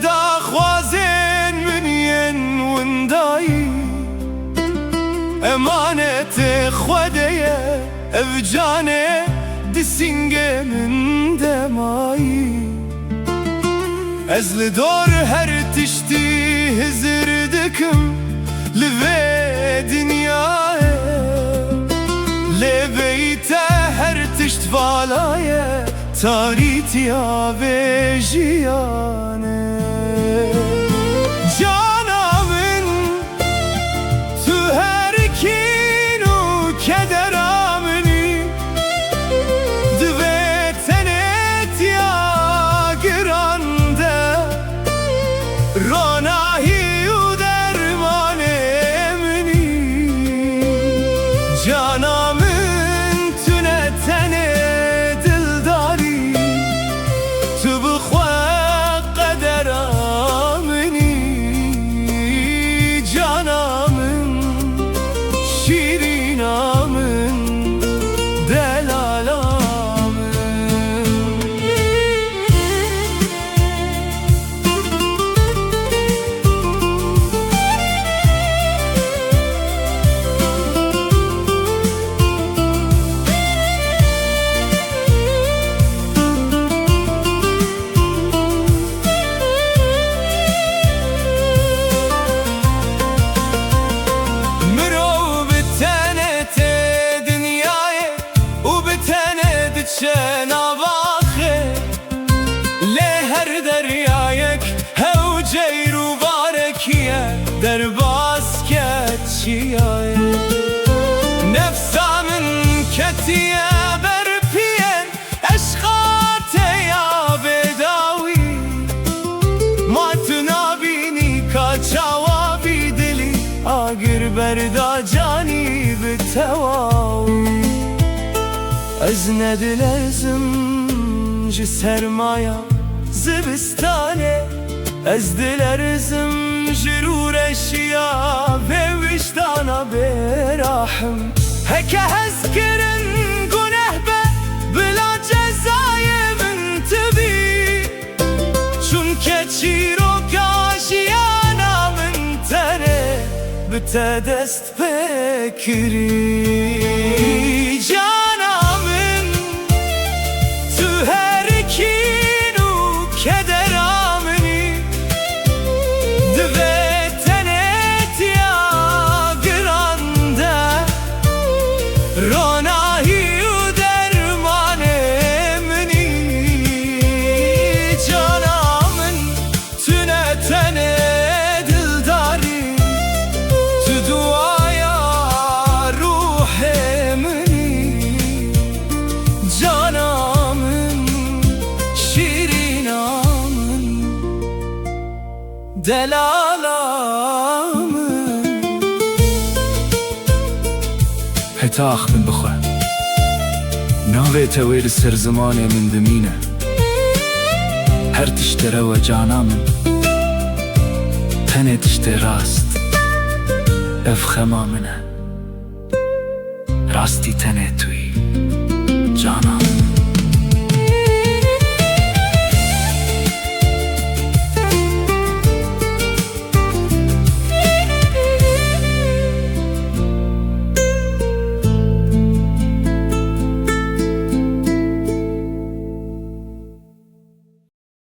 دا خوازين من ين ونداي امانت خودية افجاني دسنگه من دماي ازل دور هر تشتي هزر دكم لفي دنياي لبيته هر تشت فالاي تاريتيا بجياني جانا من تو هر كينو كدرامني دويتنت يا گرانده راناهی و درمانه منی جانا من تنتنه دلداری تو بخوا قدر آمنی جانا من شیرین آمن دلال شنواخه لهر دریایک هو جیرو بارکیه در باسکت چیای نفسامن کتیه بر پیان عشقات یا بداوی ما تنابینی کاچاوا بیدلی آگر بردا جانی بتواوی از ندلرزم جی سرمایا زبستانه از دلرزم جرور اشیا به وجدانا براحم هکه هزکرن گناه به بلا جزای من تبی چون که چیرو کاشیانا من تنه بته دست بکری دلالام هتاخ من بخوا ناوی تویل سر زمانه من دمینه هر تشتره و جانا من تنه تشته راست اف خما منه راستی تنه توی